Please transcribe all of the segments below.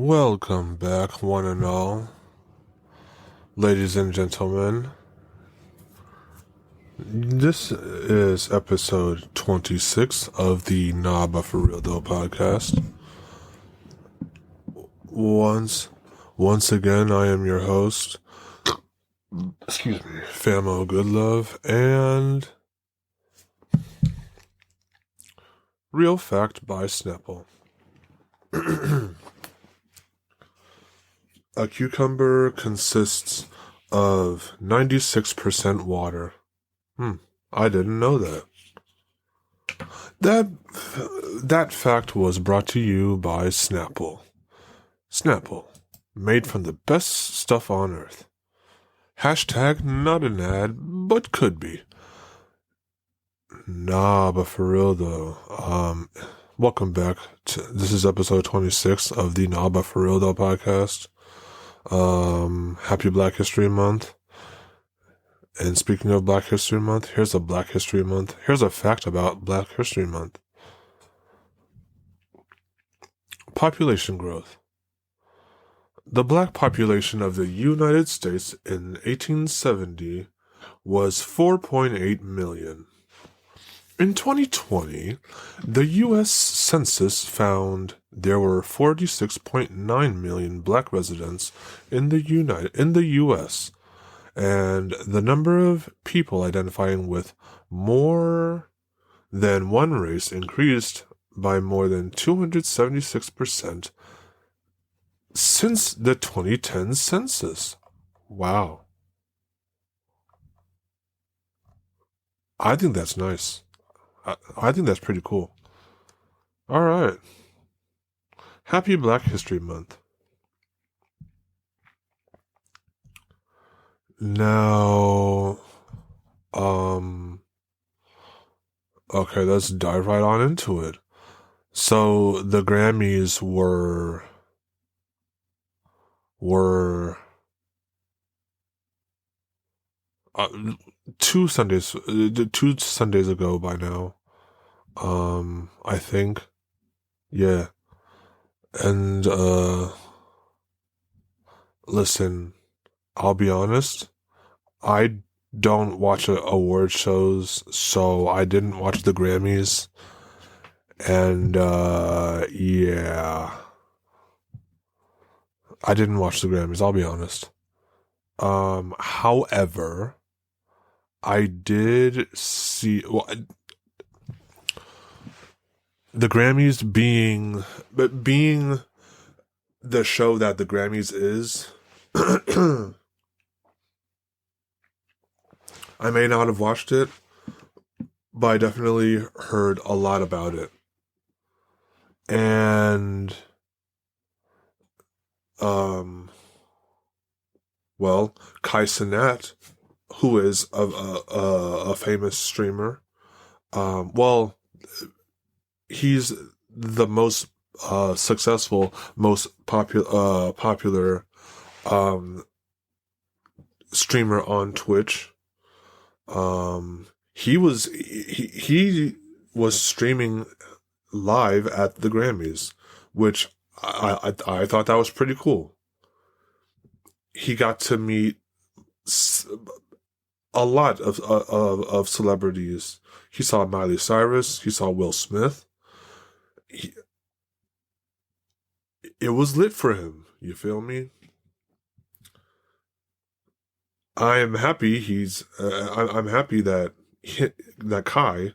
Welcome back, one and all, ladies and gentlemen. This is episode 26 of the Nah But For Real Though podcast. Once again, I am your host, Famo Goodlove, and Real Fact by Snapple. A cucumber consists of 96% water. I didn't know that. That fact was brought to you by Snapple. Snapple, made from the best stuff on earth. Hashtag not an ad, but could be. Nah, but for real though. Welcome back. This is episode 26 of the Nah, but for real though podcast. Happy Black History Month. And speaking of Black History Month, here's a Black History Month. Here's a fact about Black History Month. Population growth. The black population of the United States in 1870 was 4.8 million. In 2020, the U.S. Census found there were 46.9 million black residents in the U.S., and the number of people identifying with more than one race increased by more than 276% since the 2010 census. Wow. I think that's nice. I think that's pretty cool. All right. Happy Black History Month. Now, okay, let's dive right on into it. So the Grammys were two Sundays ago by now. I think, yeah. And listen, I'll be honest, I don't watch award shows, so I didn't watch the Grammys. And yeah, I didn't watch the Grammys, I'll be honest. However, I did see, the Grammys being the show that the Grammys is, I may not have watched it, but I definitely heard a lot about it. And, well, Kai Cenat, who is a famous streamer, he's the most successful, most popular streamer on Twitch. He was streaming live at the Grammys, which I thought that was pretty cool. He got to meet a lot of celebrities. He saw Miley Cyrus. He saw Will Smith. It was lit for him. You feel me? I am happy I'm happy that that Kai,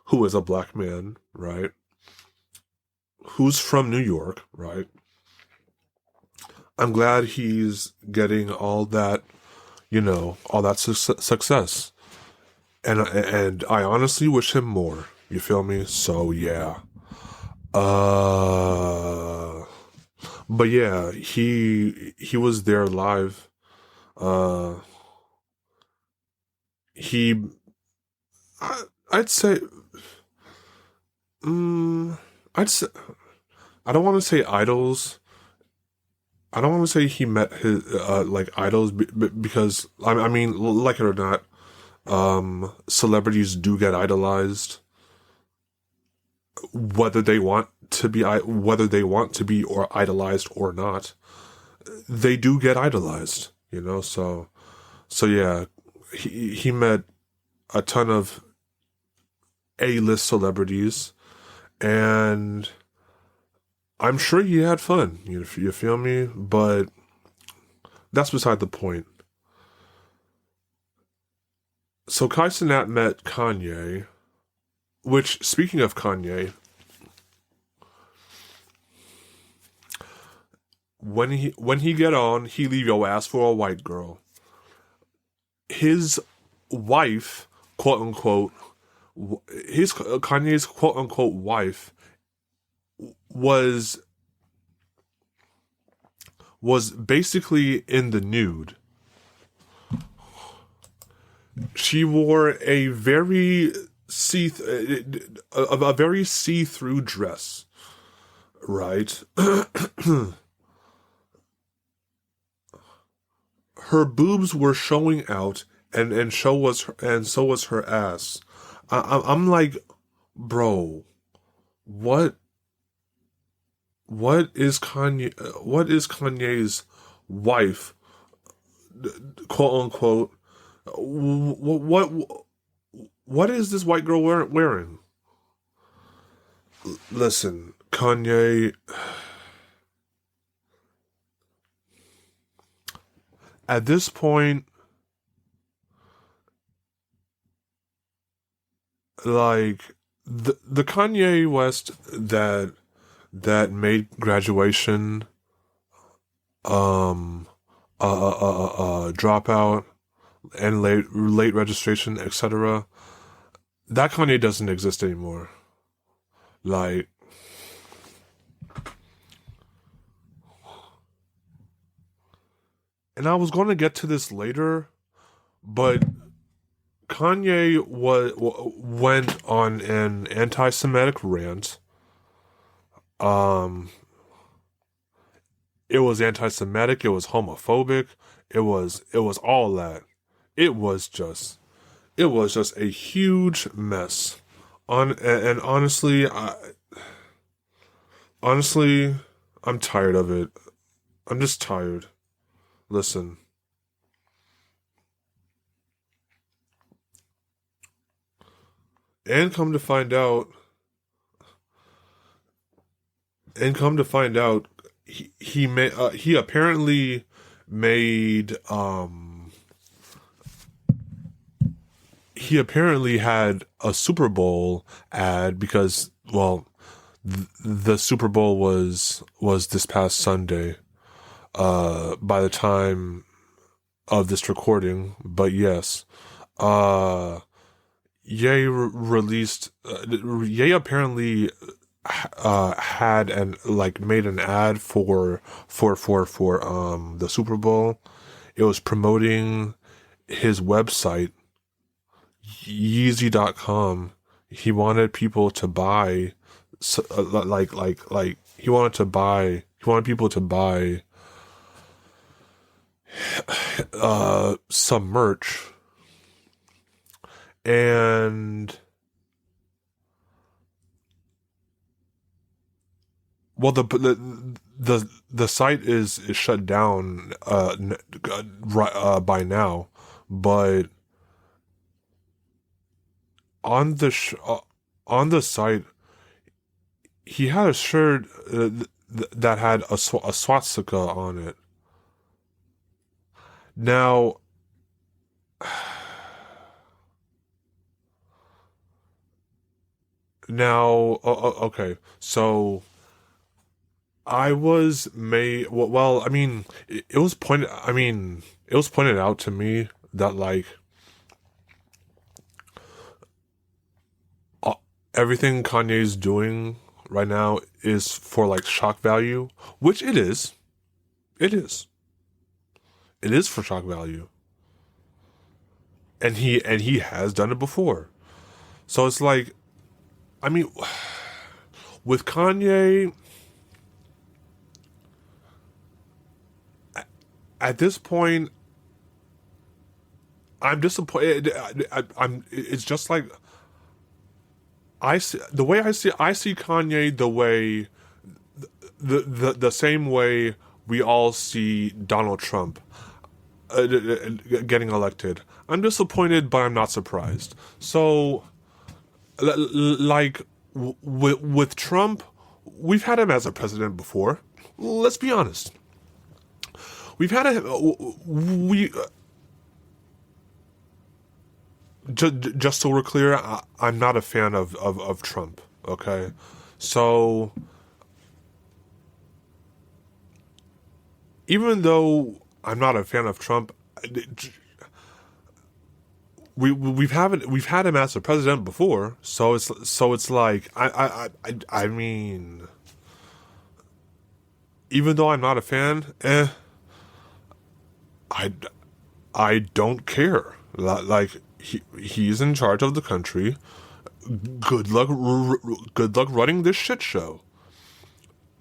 who is a black man, right, who's from New York, right, I'm glad he's getting all that, all that success. And I honestly wish him more. You feel me? So, yeah. But yeah, he was there live. I'd say, I don't want to say idols. I don't want to say he met his, idols because, I mean, like it or not, celebrities do get idolized, whether they want to be, whether they want to be or idolized or not, they do get idolized, so yeah, he met a ton of A-list celebrities, and I'm sure he had fun, you feel me? But that's beside the point. So Kai Cenat met Kanye, which, speaking of Kanye, when he get on, he leave your ass for a white girl. His wife, quote unquote, Kanye's quote unquote wife was basically in the nude. She wore a very see-through dress, right? Her boobs were showing out, and so was her ass. I'm like, bro, what is Kanye's wife, quote unquote? What is this white girl wearing? Listen, Kanye, at this point, like, the Kanye West that made graduation dropout and late registration, etc., that Kanye doesn't exist anymore. Like, and I was going to get to this later, but Kanye went on an anti-Semitic rant. It was anti-Semitic. It was homophobic. It was all that. It was just a huge mess. And honestly, I'm tired of it. I'm just tired. Listen. And come to find out, he apparently made he apparently had a Super Bowl ad because, well, the Super Bowl was this past Sunday, by the time of this recording. But yes, Ye released. Ye apparently had made an ad for the Super Bowl. It was promoting his website, Yeezy.com. He wanted people to buy, he wanted people to buy some merch. And, well, the site is shut down by now, but on the site, he had a shirt that had a swastika on it. Now, okay, so I was well, I mean, it was pointed out to me that, like, everything Kanye's doing right now is for, like, shock value, which it is. It is for shock value. And he has done it before. So it's like, I mean, with Kanye, at this point, I'm disappointed. It's just like, I see Kanye the same way we all see Donald Trump getting elected. I'm disappointed, but I'm not surprised. So, like with Trump, we've had him as a president before. Let's be honest. We've had a we just so we're clear. I'm not a fan of Trump. Okay, so even though I'm not a fan of Trump, we've had him as a president before. So it's like I mean, even though I'm not a fan, I I don't care. Like he's in charge of the country. Good luck, good luck running this shit show,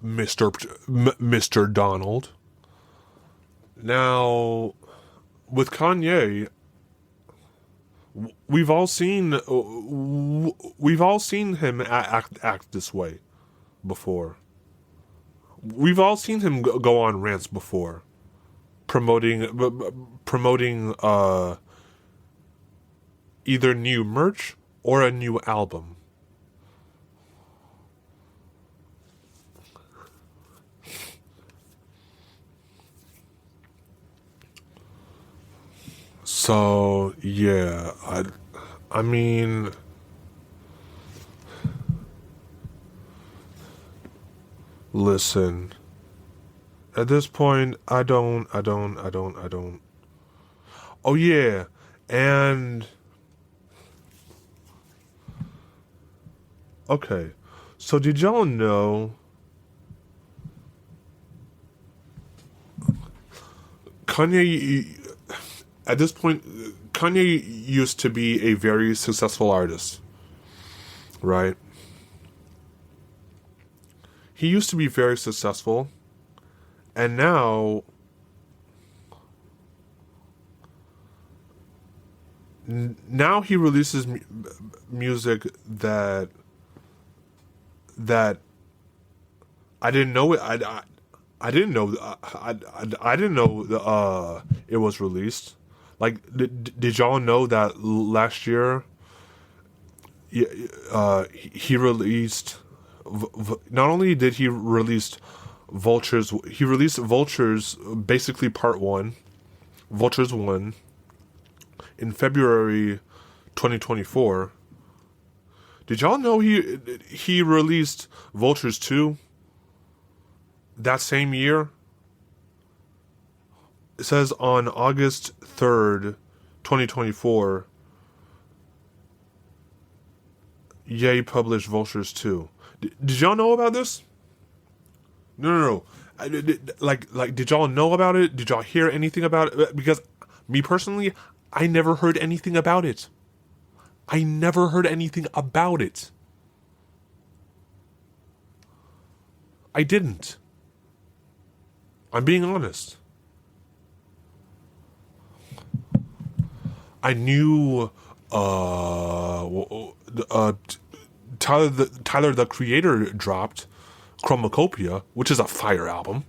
Mister Donald. Now, with Kanye, we've all seen him act this way before. We've all seen him go on rants before, promoting either new merch or a new album. So yeah, I mean, listen. At this point, I don't. Oh yeah, and okay. So did y'all know Kanye? At this point, Kanye used to be a very successful artist, right? He used to be very successful, and now he releases music that I didn't know it. I didn't know. I didn't know it was released. Like, did y'all know that last year? He released. Not only did he release Vultures, he released Vultures, basically part one, Vultures 1, in February 2024. Did y'all know he released Vultures 2 that same year? It says on August 3rd, 2024, Ye published Vultures 2. Did y'all know about this? No. Did y'all know about it? Did y'all hear anything about it? Because me personally, I never heard anything about it. I never heard anything about it. I didn't. I'm being honest. I knew Tyler the Creator dropped Chromacopia, which is a fire album.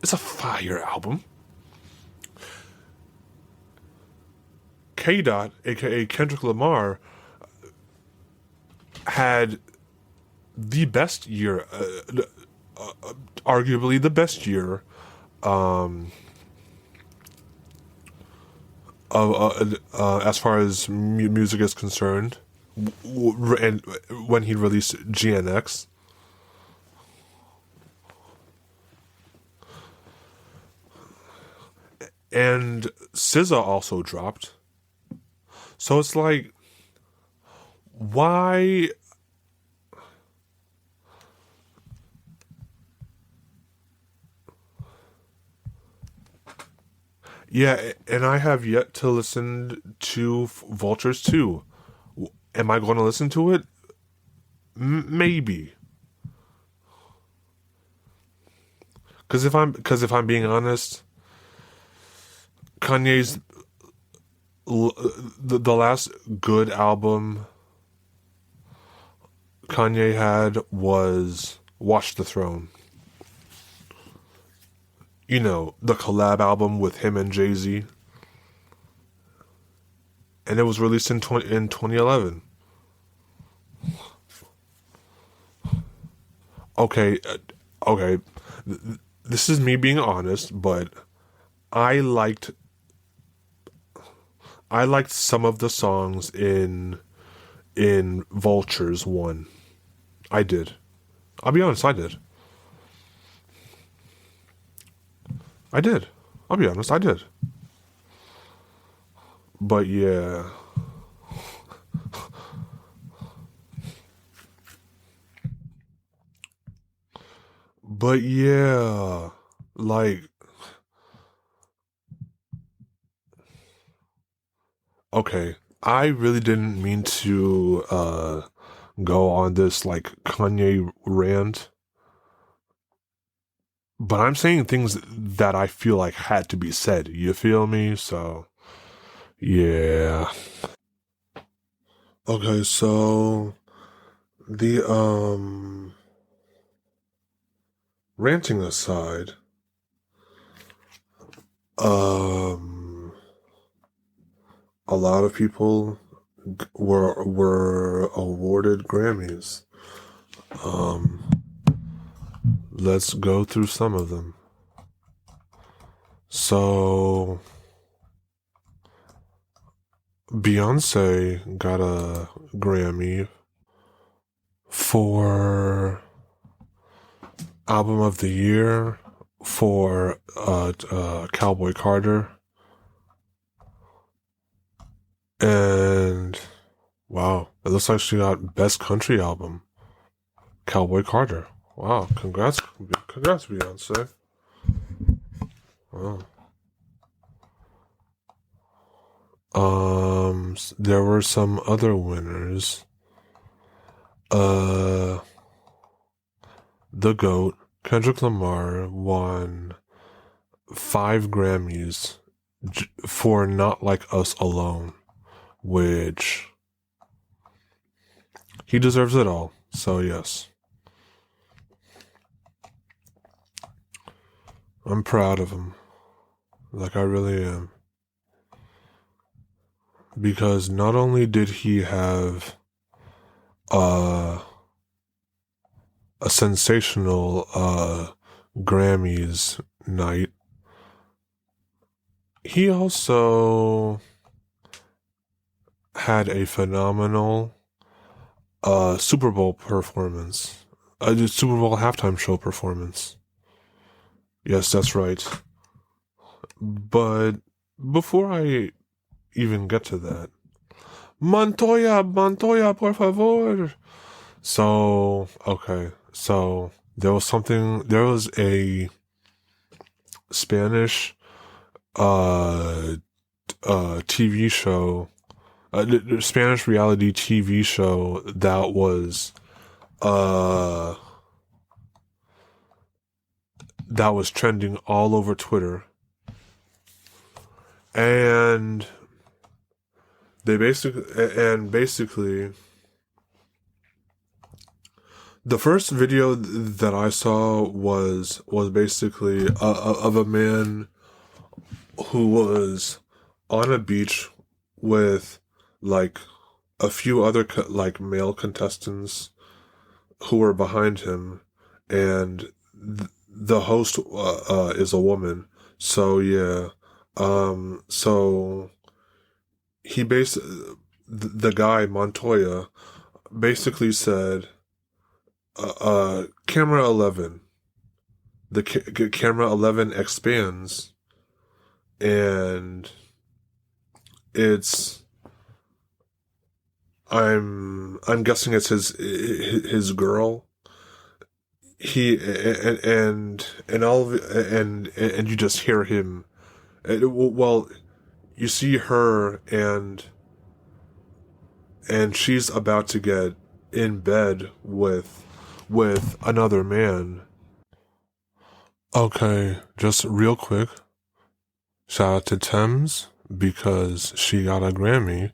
It's a fire album. K. Dot, aka Kendrick Lamar, had the best year, arguably the best year, as far as music is concerned, and when he released GNX. And SZA also dropped. So it's like, why? Yeah, and I have yet to listen to Vultures 2. Am I going to listen to it? Maybe. Because if I'm being honest, Kanye's the last good album Kanye had was Watch the Throne. You know, the collab album with him and Jay-Z. And it was released in 2011. Okay, okay. This is me being honest, but I liked I liked some of the songs in Vultures 1. I did. I'll be honest, I did. I did. I'll be honest, I did. But yeah. But yeah. Like, okay. I really didn't mean to go on this like Kanye rant. But I'm saying things that I feel like had to be said. You feel me? So yeah. Okay, so the ranting aside, a lot of people were awarded Grammys. Let's go through some of them. So Beyonce got a Grammy for Album of the Year for Cowboy Carter. And wow, it looks like she got Best Country Album, Cowboy Carter. Wow, congrats, Beyonce. Wow. There were some other winners. The GOAT, Kendrick Lamar, won 5 Grammys for Not Like Us Alone, which he deserves it all. So yes. I'm proud of him. Like, I really am. Because not only did he have a sensational Grammys night, he also had a phenomenal Super Bowl performance. A Super Bowl halftime show performance. Yes, that's right. But before I even get to that, Montoya, por favor. So, okay. So, there was a Spanish TV show, Spanish reality TV show that was trending all over Twitter. And basically the first video that I saw was basically of a man who was on a beach with like a few other like male contestants who were behind him, and the host is a woman. So yeah, so he the guy Montoya basically said, camera 11, the camera 11 expands, and it's I'm guessing it's his girl. He and all of and you just hear him. Well, you see her and she's about to get in bed with another man. Okay, just real quick, shout out to Thames because she got a Grammy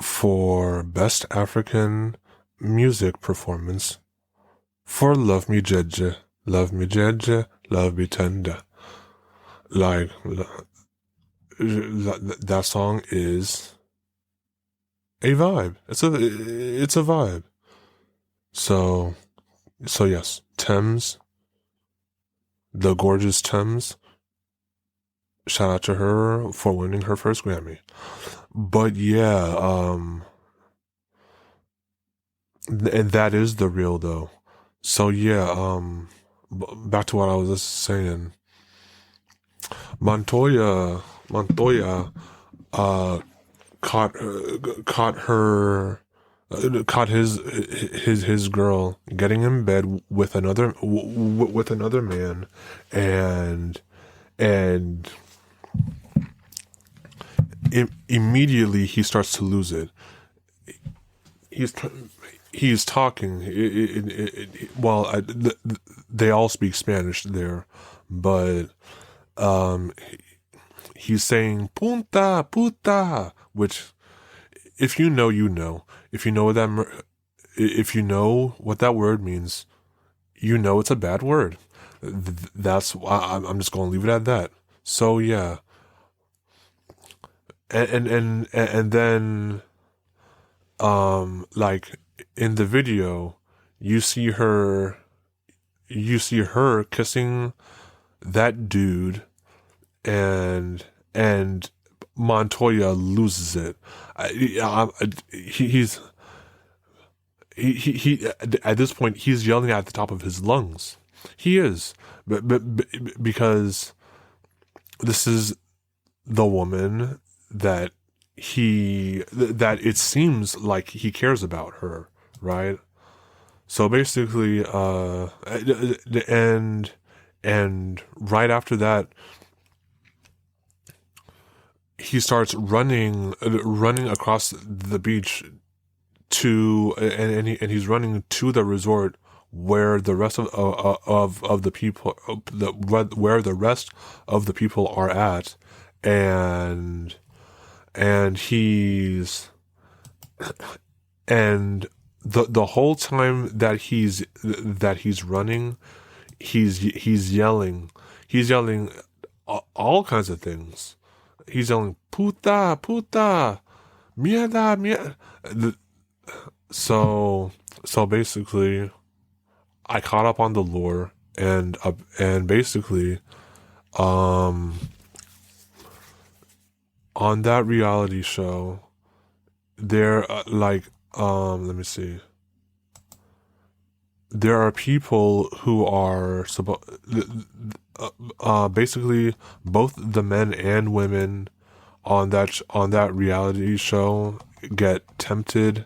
for Best African music performance for Love Me Jeje, Love Me Jeje, Love Me Tender. Like, that song is a vibe. It's a vibe. So yes, Thames, the gorgeous Thames. Shout out to her for winning her first Grammy. But yeah, and that is the real though. So yeah, back to what I was just saying. Montoya, caught her, caught his girl getting in bed with another man, and immediately he starts to lose it. He's talking. They all speak Spanish there, but he's saying "punta, puta," which, if you know, you know. If you know what that word means, you know it's a bad word. That's why I'm just going to leave it at that. So yeah, and then like in the video, you see her kissing that dude, and Montoya loses it. He at this point he's yelling at the top of his lungs. He is, but because this is the woman that it seems like he cares about her, right? So basically, and right after that, he starts running across the beach and he's running to the resort where the rest of the people, where the rest of the people are at, and he's and the whole time that he's running, he's yelling all kinds of things. He's yelling puta, puta, mierda, mierda. So basically, I caught up on the lore, and basically, on that reality show, there let me see. There are people who are basically both the men and women on that reality show get tempted,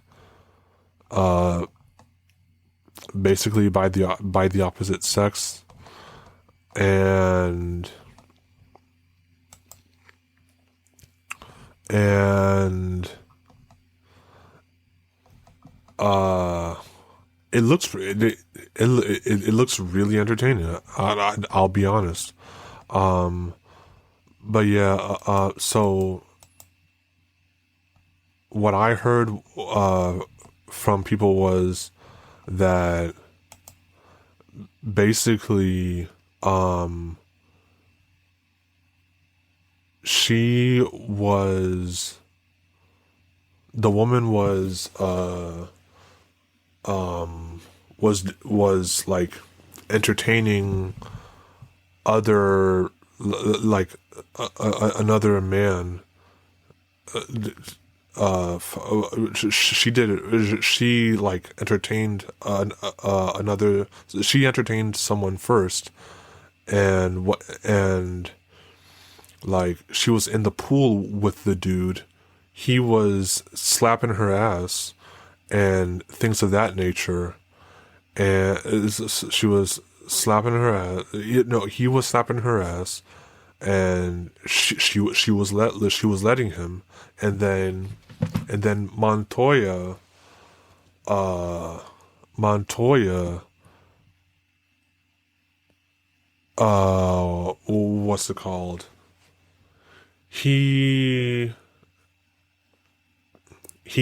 basically by the opposite sex, and it looks really entertaining. I'll be honest. But yeah, so what I heard from people was that basically the woman was like entertaining other another man. She did it. She like entertained another. She entertained someone first, and like she was in the pool with the dude. He was slapping her ass and things of that nature, and she was slapping her ass. No, he was slapping her ass, and she was letting him, and then Montoya, what's it called? He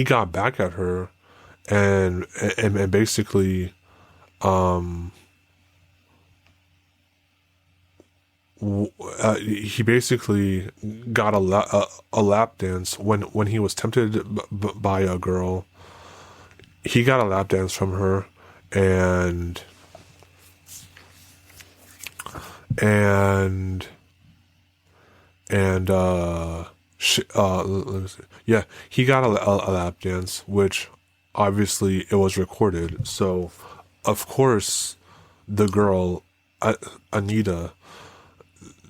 got back at her, and basically, he basically got a lap dance when he was tempted by a girl. He got a lap dance from her, and and and let me see. Yeah, he got a lap dance, which obviously it was recorded. So, of course, the girl, Anita,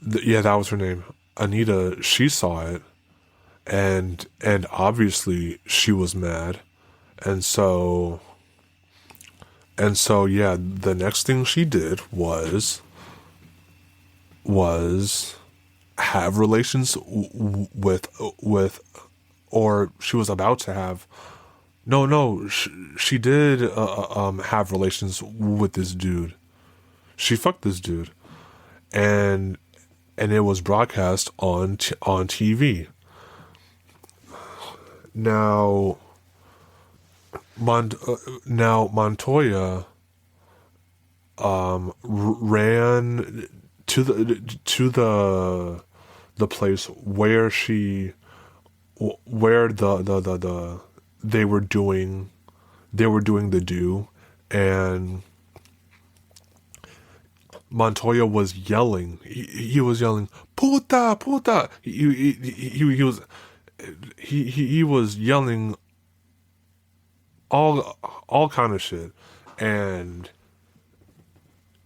yeah, that was her name. Anita, she saw it, and obviously she was mad, and so yeah, the next thing she did was have relations with, or she was about to have. No, she did have relations with this dude. She fucked this dude, and it was broadcast on TV. Now, Montoya ran to the place where the they were doing the do, and Montoya was yelling. He was yelling, "Puta, puta!" He was yelling all kind of shit, and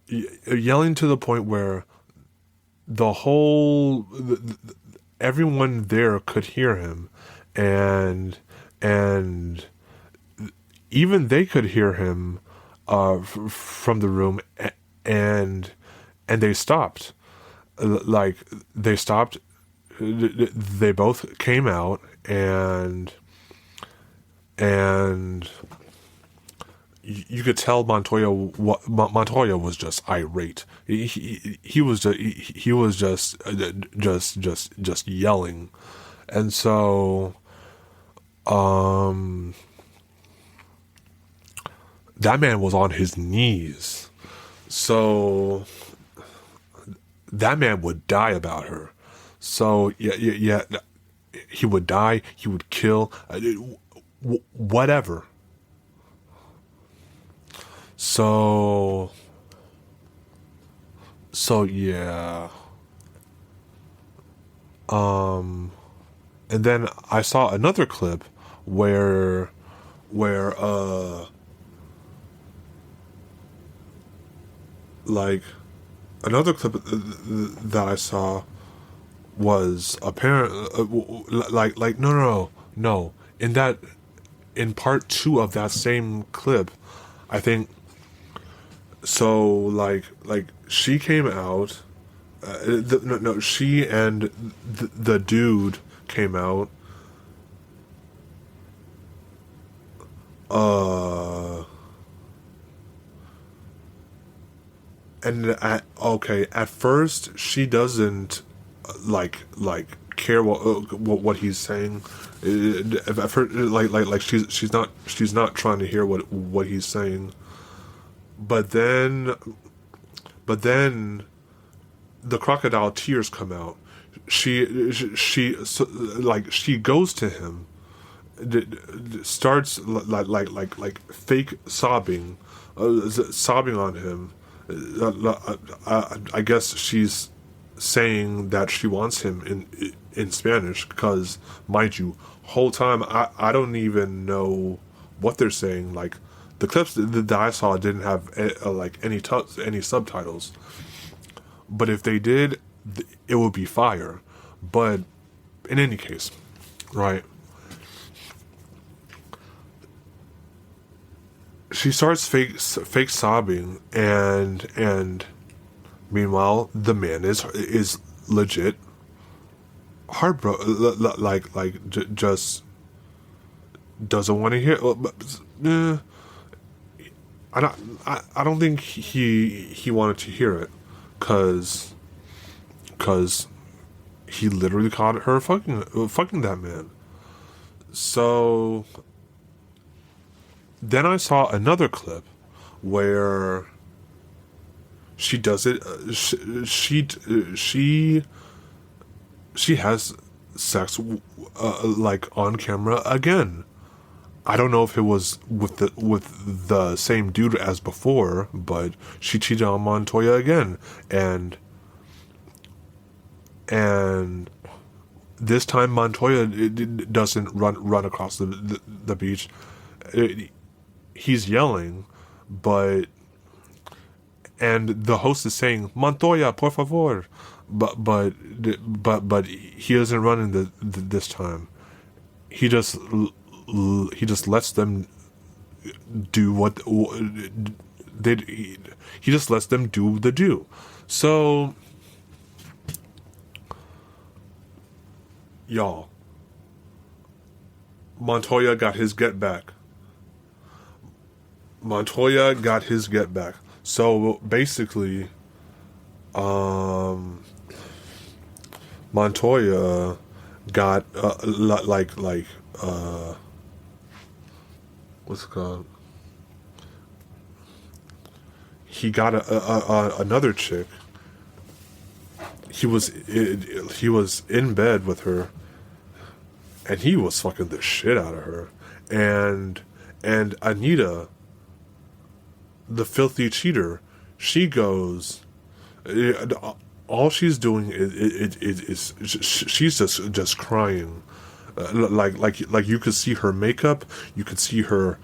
yelling to the point where the whole everyone there could hear him, and even they could hear him from the room, and they stopped. Like, they stopped. They both came out, and you could tell Montoya was just irate. He was just yelling, and so that man was on his knees. So that man would die about her. So yeah, he would die. He would kill, whatever. So yeah. And then I saw another clip where like, another clip that I saw was apparent, like no, in part 2 of that same clip, I think. So like she came out, she and the dude came out, and at first she doesn't care what he's saying. I've heard, she's not trying to hear what he's saying. But then the crocodile tears come out. She goes to him, starts fake sobbing, sobbing on him. I guess she's saying that she wants him in Spanish, because, mind you, whole time I don't even know what they're saying. Like, the clips that I saw didn't have any subtitles, but if they did, it would be fire. But in any case, right? She starts fake sobbing, and meanwhile the man is legit heartbroken, just doesn't want to hear. I don't think he wanted to hear it, cause he literally caught her fucking that man. So Then I saw another clip where she does it. She has sex like on camera again. I don't know if it was with the same dude as before, but she cheated on Montoya again, and this time Montoya doesn't run across the beach. He's yelling, but and the host is saying Montoya, por favor, but he doesn't run in this time. He just lets them do what they. He just lets them do the do. So, y'all, Montoya got his get back. Montoya got his get back. So basically, Montoya got what's it called? He got another chick. He was in bed with her, and he was fucking the shit out of her. And Anita, the filthy cheater, she goes. All she's doing is she's just crying, like you could see her makeup, you could see her,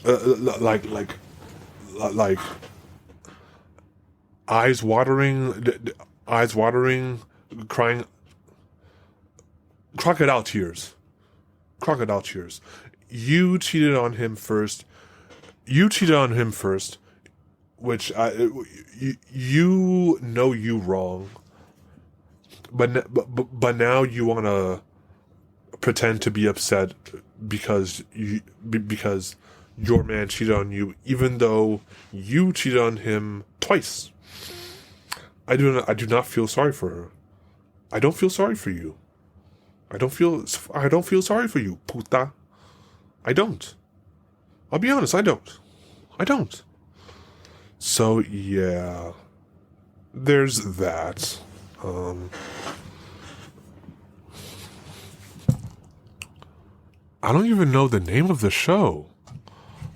like eyes watering, crying, crocodile tears. You cheated on him first. Which you know you wrong, but now you want to pretend to be upset because your man cheated on you, even though you cheated on him twice. I do not feel sorry for her. I don't feel sorry for you. I don't feel sorry for you, puta. I don't. I'll be honest, I don't. So yeah, there's that. I don't even know the name of the show.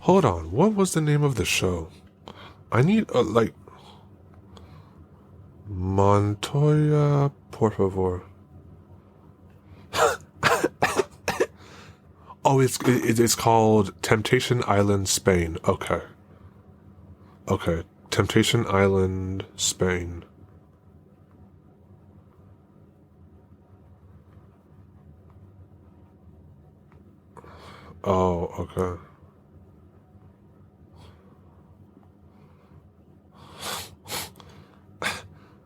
Hold on, what was the name of the show? I need Montoya, por favor. Oh, it's called Temptation Island, Spain. Okay. Temptation Island, Spain. Oh, okay.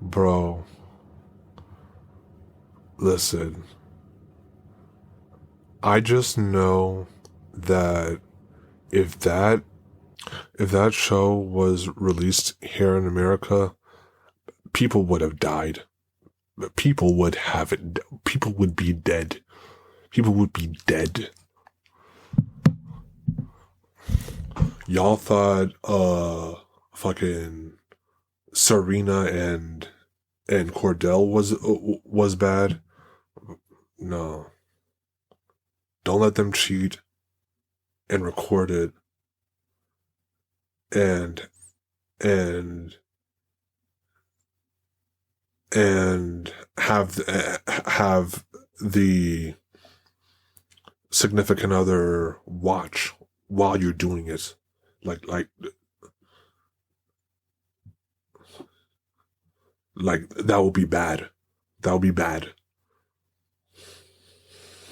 Bro, listen. I just know that if that show was released here in America, people would have died. People would be dead. People would be dead. Y'all thought fucking Serena and Cordell was bad? No. Don't let them cheat and record it and have the significant other watch while you're doing it. Like that will be bad. That will be bad.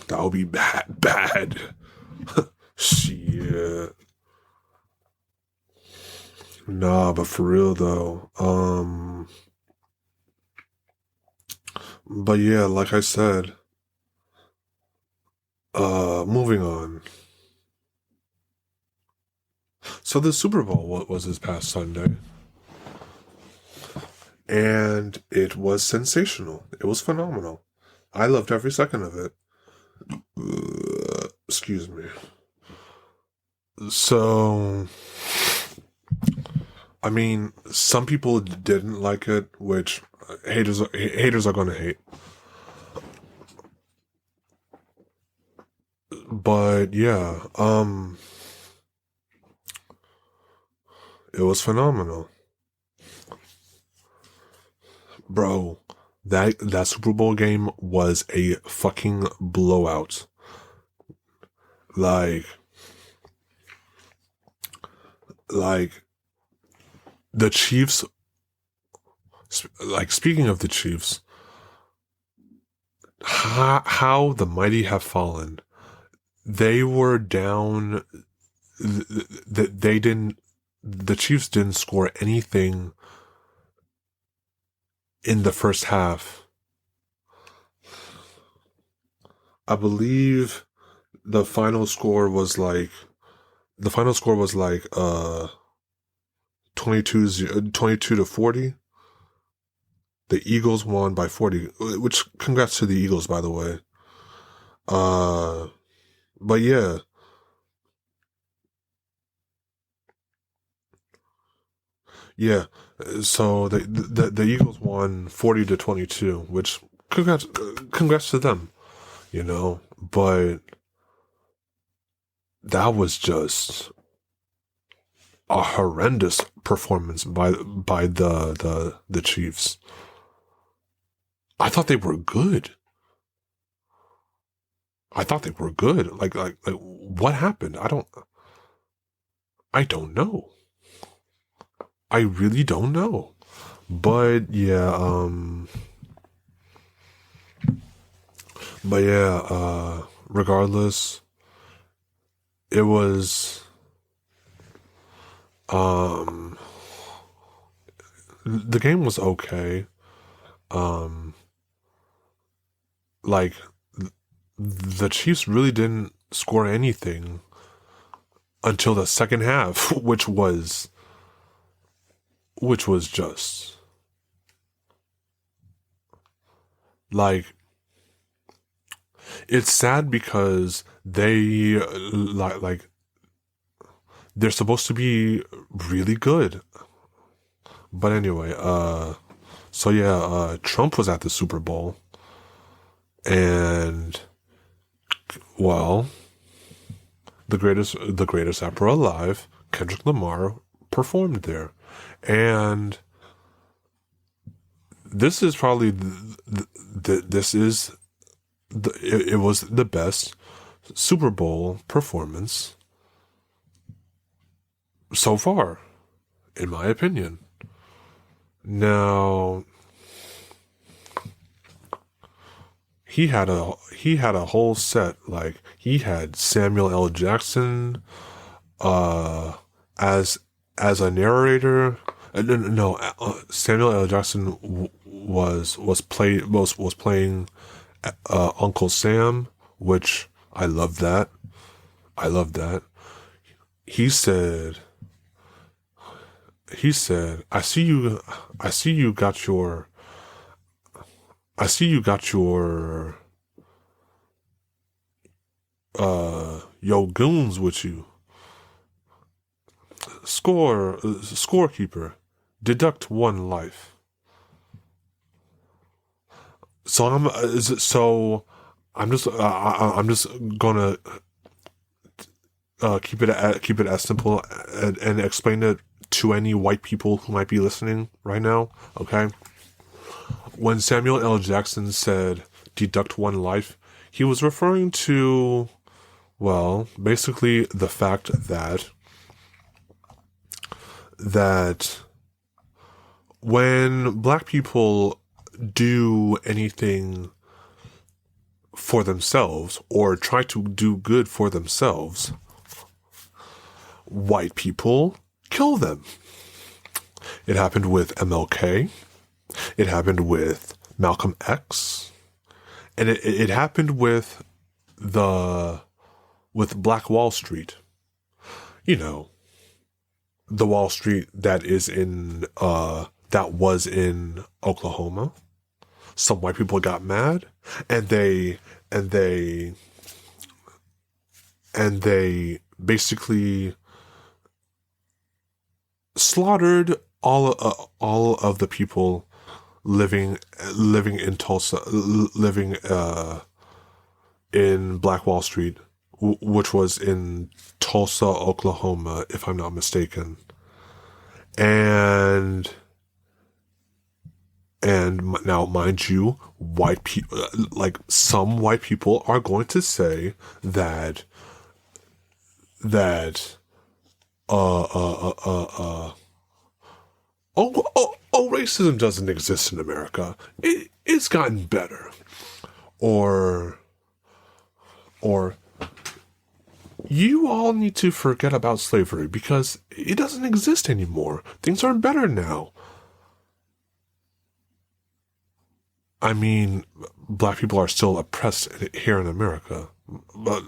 That would be bad. Shit. Nah, but for real though. But yeah, like I said, moving on. So the Super Bowl was this past Sunday. And it was sensational. It was phenomenal. I loved every second of it. Excuse me. So, I mean, some people didn't like it, which haters are going to hate. But yeah, it was phenomenal, bro. That Super Bowl game was a fucking blowout. Like, like the Chiefs. Like, speaking of the Chiefs, how the mighty have fallen. They were down. They didn't. The Chiefs didn't score anything in the first half. I believe the final score was like 22 to 40. The Eagles won by 40, which congrats to the Eagles, by the way. But yeah. Yeah. So the Eagles won 40 to 22, which congrats to them, but that was just a horrendous performance by the Chiefs. I thought they were good. Like what happened? I don't know. I really don't know. But yeah, regardless, it was the game was okay. Like the Chiefs really didn't score anything until the second half, which was just like, it's sad because like they're supposed to be really good. But anyway, so yeah, Trump was at the Super Bowl, and well, the greatest rapper alive, Kendrick Lamar, performed there, and this is probably it was the best Super Bowl performance so far, in my opinion. Now, he had a whole set. Like, he had Samuel L. Jackson as a narrator. No, Samuel L. Jackson was playing Uncle Sam, which I love that. He said, I see you got your yo goons with you. Scorekeeper, deduct 1 life. So I'm just gonna keep it as simple and explain it to any white people who might be listening right now. Okay, when Samuel L. Jackson said deduct 1 life, he was referring to, well, basically the fact that when black people do anything for themselves or try to do good for themselves, white people kill them. It happened with MLK. It happened with Malcolm X. And it happened with Black Wall Street. The Wall Street that was in Oklahoma. Some white people got mad and they basically slaughtered all of the people living in Tulsa, living in Black Wall Street, which was in Tulsa, Oklahoma, if I'm not mistaken. And now, mind you, white people, like some white people, are going to say that racism doesn't exist in America. It's gotten better, or you all need to forget about slavery because it doesn't exist anymore. Things are better now. I mean, black people are still oppressed here in America, but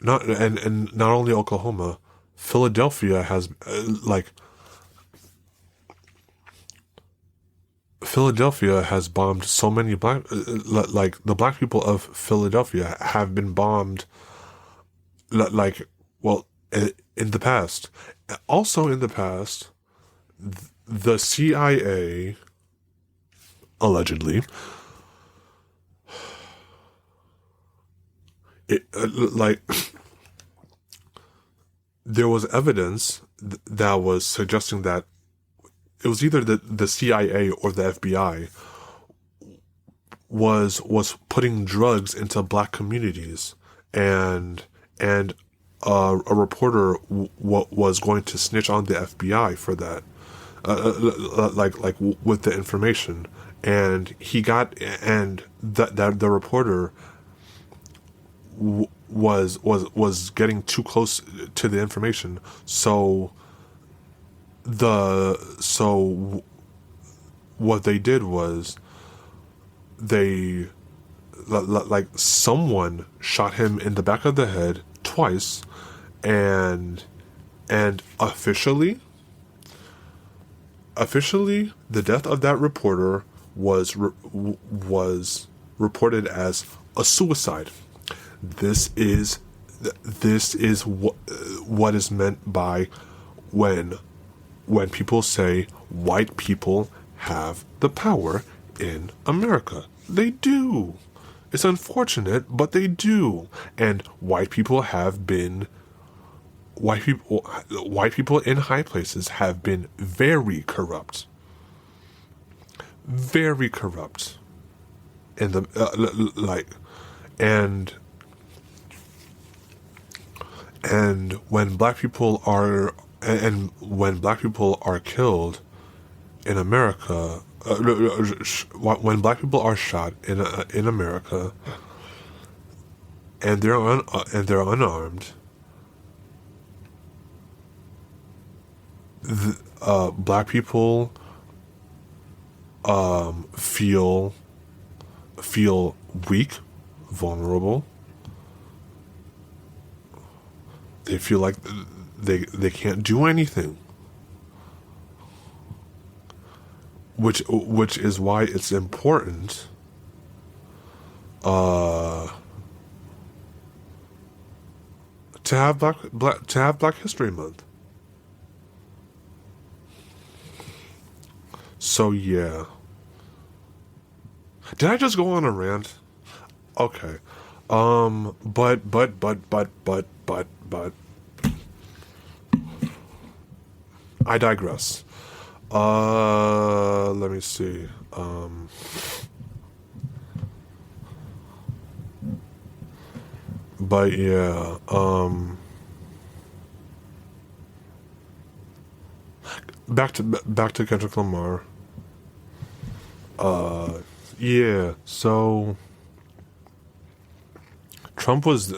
not and not only Oklahoma, Philadelphia has Philadelphia has bombed so many the black people of Philadelphia have been bombed in the past. Also in the past, the CIA allegedly there was evidence that was suggesting that it was either the CIA or the FBI was putting drugs into black communities, and a reporter was going to snitch on the FBI for that, with the information, and the reporter was getting too close to the information, so what they did was someone shot him in the back of the head twice, and officially the death of that reporter was reported as a suicide. This is what is meant by when people say white people have the power in America. They do. It's unfortunate, but they do. And white people in high places have been very corrupt. Very corrupt. And when black people are killed in America, when black people are shot in America, and they're unarmed, black people feel weak, vulnerable. They feel like they can't do anything, which is why it's important to have Black History Month. So yeah. Did I just go on a rant? Okay. But I digress. Let me see. But yeah, back to Kendrick Lamar. Yeah, so Trump was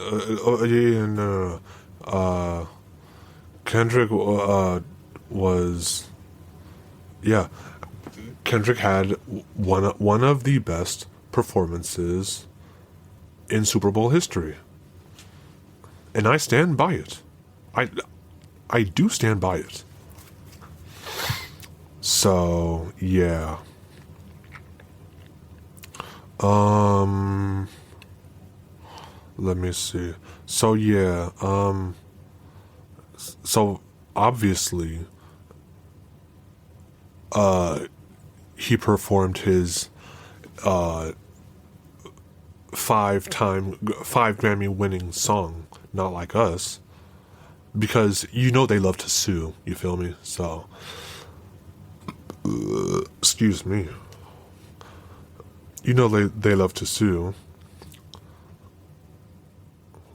Kendrick was Kendrick had one of the best performances in Super Bowl history, and I stand by it. I do stand by it. So yeah. Um, let me see. So yeah, so obviously, uh, he performed his uh five Grammy winning song, Not Like Us, because you know they love to sue. You feel me? So, excuse me. You know they love to sue.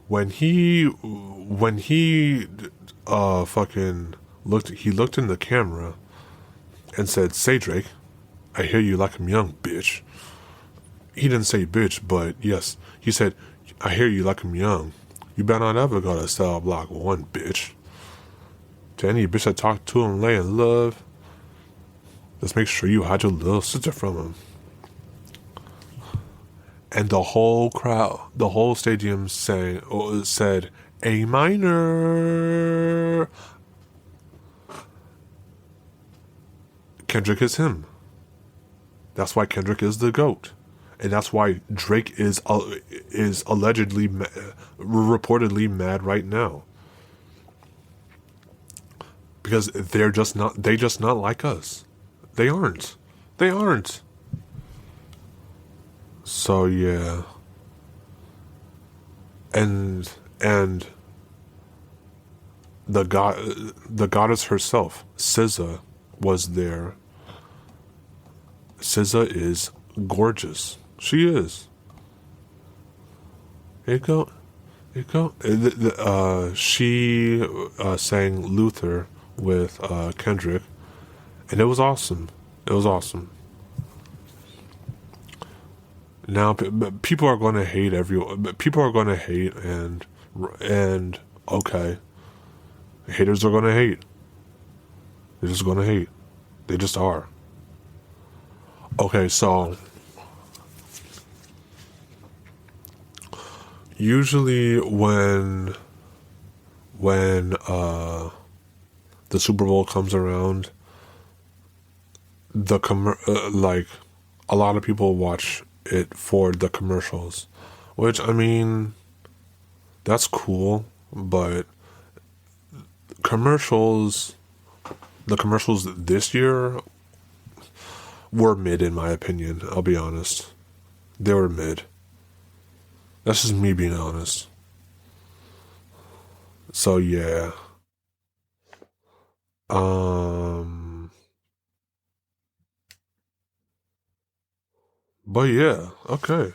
When he fucking looked in the camera and said, "Say Drake, I hear you like I'm young, bitch." He didn't say bitch, but yes, he said, "I hear you like I'm young. You better not ever go to cell block one, bitch." To any bitch that talk to him, lay in love, just make sure you hide your little sister from him. And the whole crowd, the whole stadium said, A minor. Kendrick is him. That's why Kendrick is the GOAT. And that's why Drake is allegedly, reportedly mad right now. Because they just not like us. They aren't. They aren't. So yeah. And the goddess herself, SZA, was there. SZA is gorgeous. She is. Here you go. Here you go. She sang Luther with Kendrick, and it was awesome. It was awesome. Now people are going to hate everyone. People are going to hate, and okay, haters are going to hate. They're just going to hate. They just are. Okay, so usually when the Super Bowl comes around, like a lot of people watch it for the commercials, which I mean, that's cool, but commercials, the commercials this year were mid in my opinion. I'll be honest, they were mid. That's just me being honest. So yeah, um, but yeah, okay.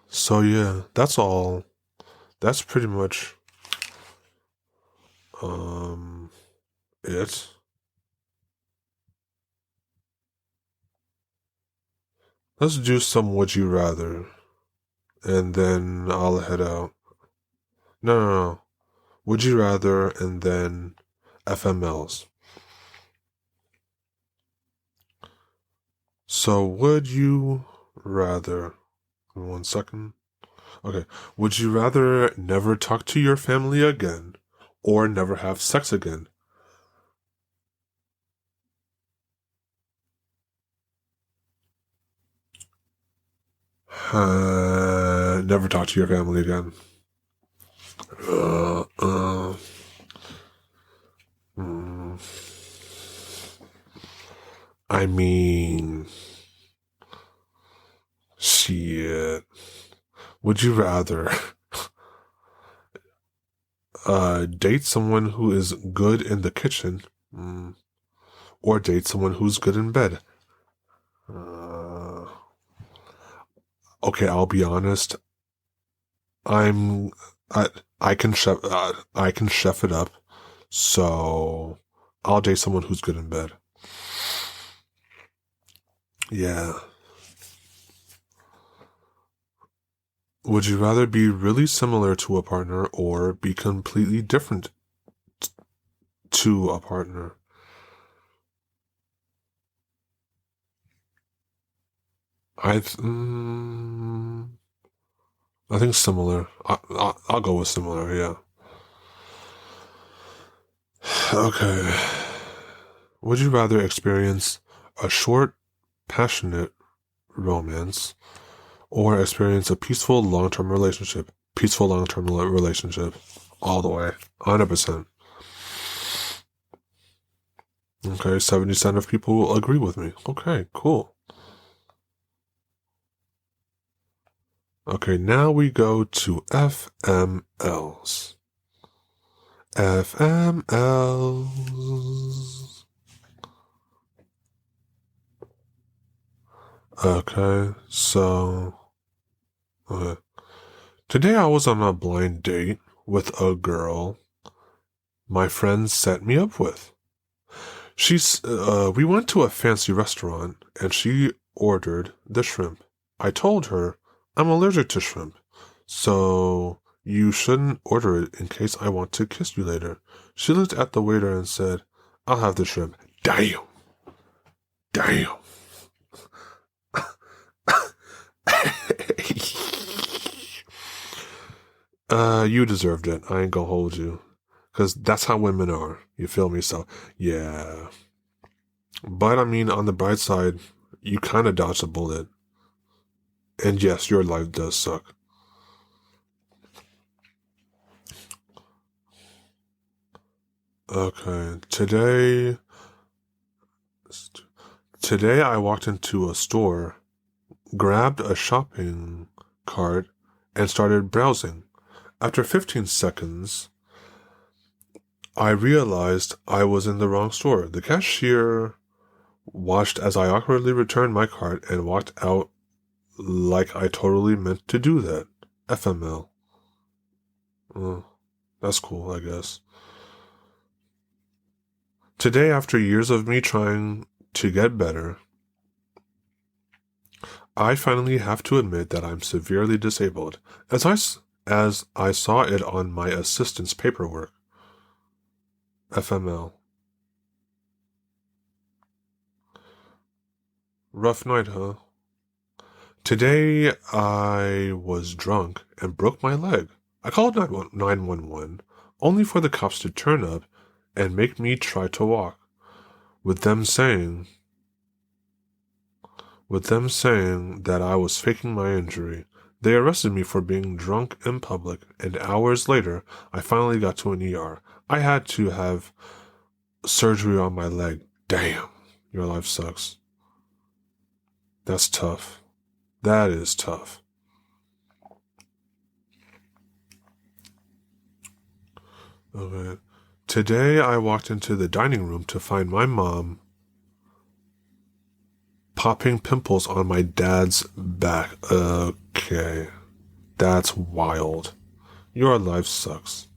So yeah, that's all. That's pretty much um it. Let's do some would you rather, and then I'll head out. No, no, no. Would you rather, and then FMLs. So would you rather? 1 second. Okay. Would you rather never talk to your family again, or never have sex again? Never talk to your family again. Uh, uh, mm, I mean, shit. Would you rather date someone who is good in the kitchen, or date someone who's good in bed? Uh, okay, I'll be honest. I'm I I can chef it up, so I'll date someone who's good in bed. Yeah. Would you rather be really similar to a partner or be completely different to a partner? I I think similar. I'll go with similar. Yeah. Okay. Would you rather experience a short, passionate romance, or experience a peaceful long-term relationship. Peaceful long-term relationship. All the way. 100%. Okay, 70% of people will agree with me. Okay, cool. Okay, now we go to FMLs. FMLs. Okay, so... Okay. Today I was on a blind date with a girl my friends set me up with. We went to a fancy restaurant and she ordered the shrimp. I told her I'm allergic to shrimp, so you shouldn't order it in case I want to kiss you later. She looked at the waiter and said, I'll have the shrimp. Damn. Damn. You deserved it. I ain't gonna hold you. Because that's how women are. You feel me? So, yeah. But, I mean, on the bright side, you kind of dodged a bullet. And yes, your life does suck. Okay. Today I walked into a store, grabbed a shopping cart, and started browsing. After 15 seconds, I realized I was in the wrong store. The cashier watched as I awkwardly returned my cart and walked out like I totally meant to do that. FML. That's cool, I guess. Today, after years of me trying to get better, I finally have to admit that I'm severely disabled, as I saw it on my assistant's paperwork. FML. Rough night, huh? Today, I was drunk and broke my leg. I called 911, only for the cops to turn up and make me try to walk, with them saying that I was faking my injury. They arrested me for being drunk in public, and hours later, I finally got to an ER. I had to have surgery on my leg. Damn, your life sucks. That's tough. That is tough. Okay. Today I walked into the dining room to find my mom popping pimples on my dad's back. Okay. That's wild. Your life sucks.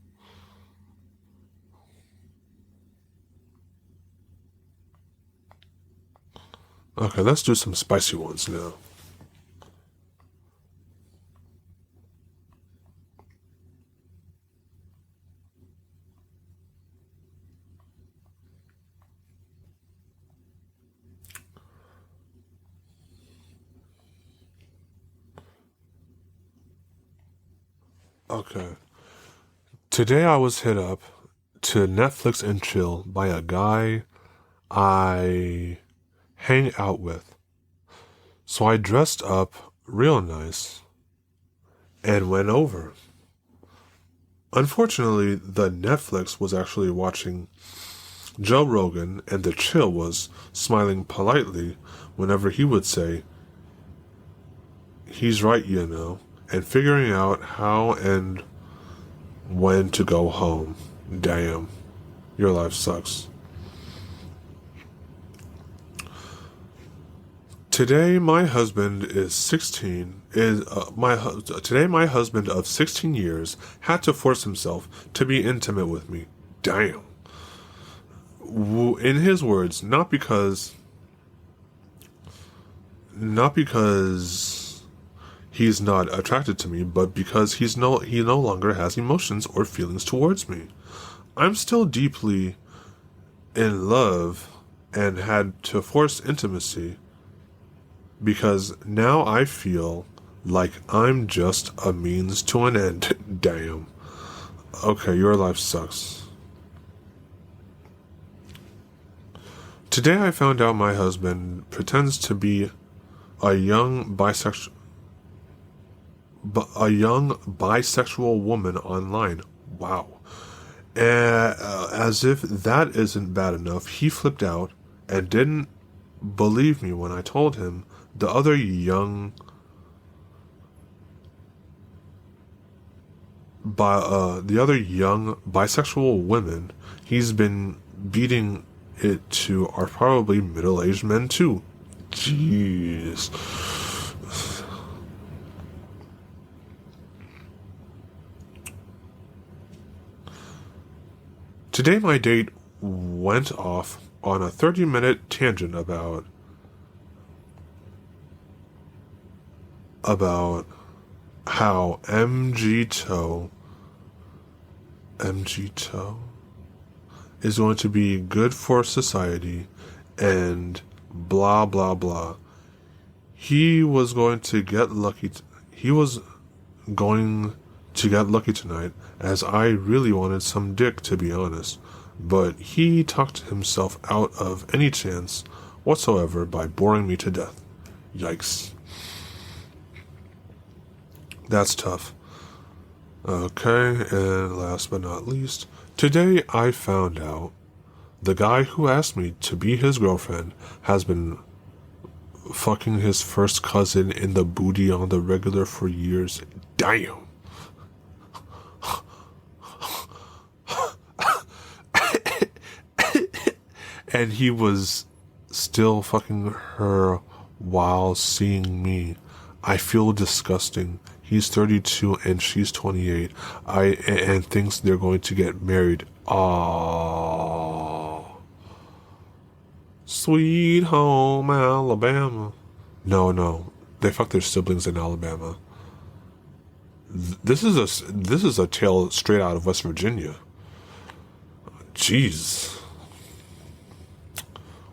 Okay, let's do some spicy ones now. Okay. Today I was hit up to Netflix and chill by a guy I hang out with. So I dressed up real nice and went over. Unfortunately, the Netflix was actually watching Joe Rogan, and the chill was smiling politely whenever he would say, he's right, you know, and figuring out how and when to go home. Damn, your life sucks. Today, my husband is 16. Today, my husband of 16 years had to force himself to be intimate with me. Damn. In his words, not because he's not attracted to me, but because he no longer has emotions or feelings towards me. I'm still deeply in love and had to force intimacy because now I feel like I'm just a means to an end. Damn. Okay, your life sucks. Today I found out my husband pretends to be a young bisexual woman online. Wow. As if that isn't bad enough, he flipped out and didn't believe me when I told him the other young bisexual women he's been beating it to are probably middle-aged men too. Jeez. Today my date went off on a 30-minute tangent about how MG toe is going to be good for society and blah blah blah. He was going to get lucky tonight, as I really wanted some dick, to be honest, but he talked himself out of any chance whatsoever by boring me to death. Yikes. That's tough. Okay, and last but not least, today I found out the guy who asked me to be his girlfriend has been fucking his first cousin in the booty on the regular for years. Damn. And he was still fucking her while seeing me. I feel disgusting. He's 32 and she's 28. And thinks they're going to get married. Aww. Sweet home Alabama. No. They fuck their siblings in Alabama. This is a tale straight out of West Virginia. Jeez.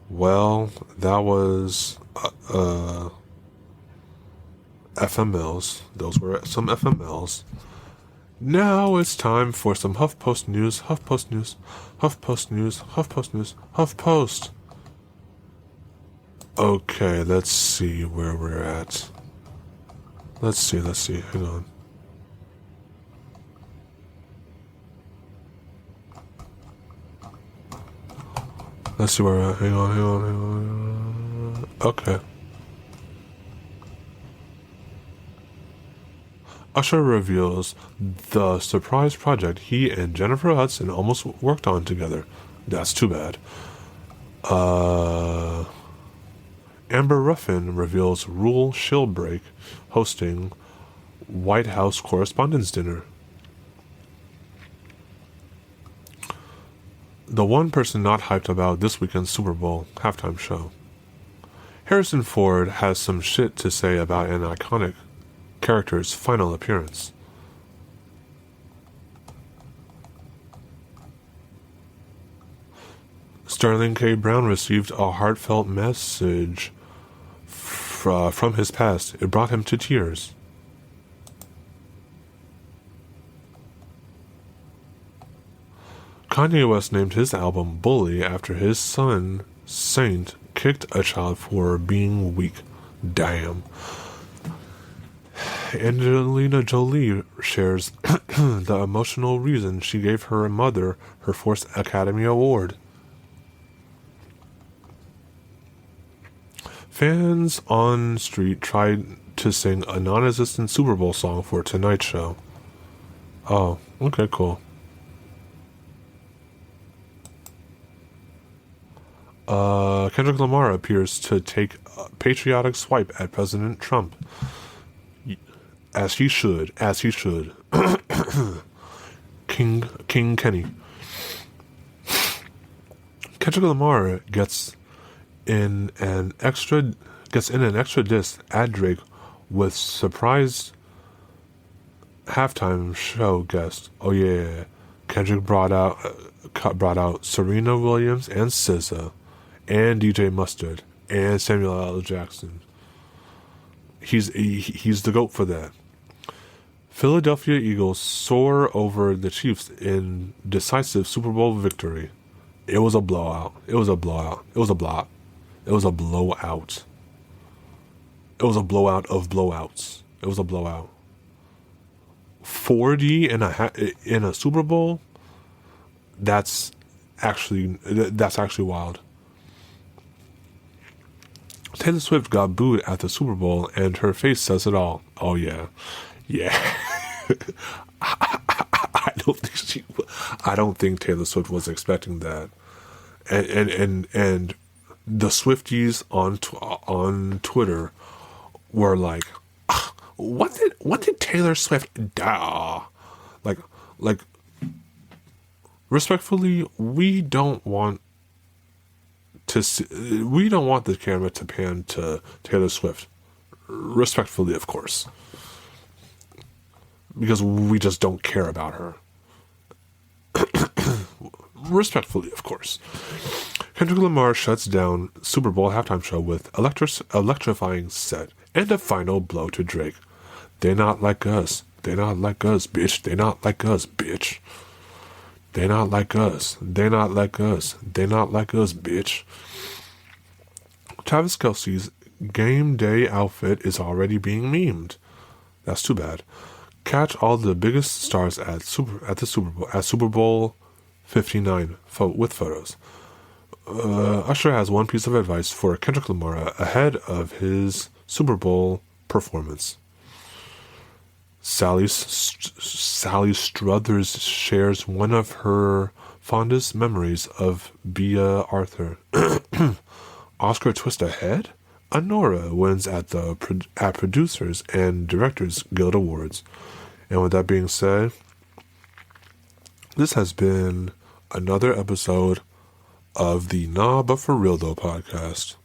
Well, that was FMLs. Those were some FMLs. Now it's time for some HuffPost news. HuffPost. Okay, let's see where we're at. Let's see. Hang on. Let's see where we're at. Hang on. Okay. Usher reveals the surprise project he and Jennifer Hudson almost worked on together. That's too bad. Amber Ruffin reveals Rule she'll break hosting White House Correspondents' Dinner. The one person not hyped about this weekend's Super Bowl halftime show. Harrison Ford has some shit to say about an iconic character's final appearance. Sterling K. Brown received a heartfelt message from his past. It brought him to tears. Kanye West named his album Bully after his son, Saint, kicked a child for being weak. Damn. Angelina Jolie shares the emotional reason she gave her mother her first Academy Award. Fans on street tried to sing a non-existent Super Bowl song for tonight's show. Oh, okay, cool. Kendrick Lamar appears to take a patriotic swipe at President Trump. As he should. King Kenny. Kendrick Lamar gets in an extra disc at Drake with surprise halftime show guest. Oh yeah. Kendrick brought out Serena Williams and SZA and DJ Mustard and Samuel L. Jackson. He's the GOAT for that. Philadelphia Eagles soar over the Chiefs in decisive Super Bowl victory. It was a blowout. It was a blowout. It was a blot. It was a blowout. It was a blowout of blowouts. It was a blowout. 40 in a Super Bowl. That's actually wild. Taylor Swift got booed at the Super Bowl, and her face says it all. Oh yeah, yeah. I don't think Taylor Swift was expecting that, and the Swifties on Twitter were like, what did Taylor Swift do? Like respectfully, we don't want the camera to pan to Taylor Swift. Respectfully, of course, because we just don't care about her. Respectfully, of course. Kendrick Lamar shuts down Super Bowl halftime show with electrifying set and a final blow to Drake. They not like us. They not like us, bitch. They not like us, bitch. They not like us. They not like us. They not like us, bitch. Travis Kelce's game day outfit is already being memed. That's too bad. Catch all the biggest stars at Super Bowl 59 with photos. Usher has one piece of advice for Kendrick Lamar ahead of his Super Bowl performance. Sally Struthers shares one of her fondest memories of Bea Arthur. Oscar twist ahead? Anora wins at Producers and Directors Guild Awards. And with that being said, this has been another episode of the Nah But For Real Though podcast.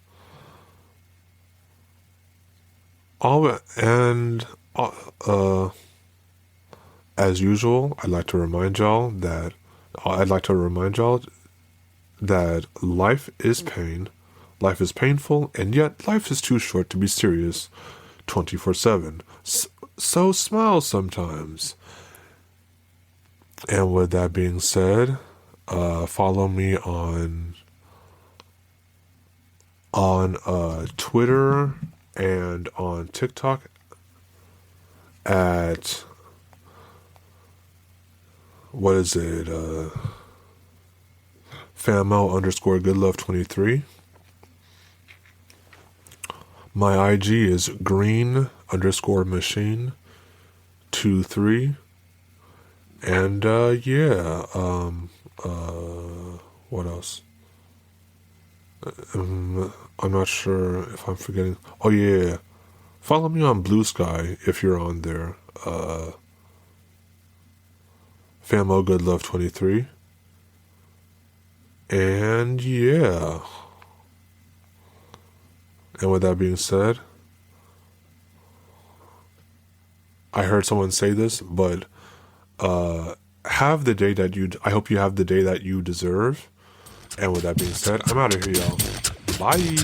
As usual, I'd like to remind y'all that life is pain. Life is painful, and yet life is too short to be serious 24/7. So smile sometimes. And with that being said, follow me on Twitter and on TikTok at FAMO_GoodLove23. My IG is green_machine23. And what else? I'm not sure if I'm forgetting. Oh yeah. Follow me on Blue Sky if you're on there. FAMO_GoodLove23. And yeah. And with that being said, I heard someone say this, but I hope you have the day that you deserve. And with that being said, I'm out of here, y'all. Bye.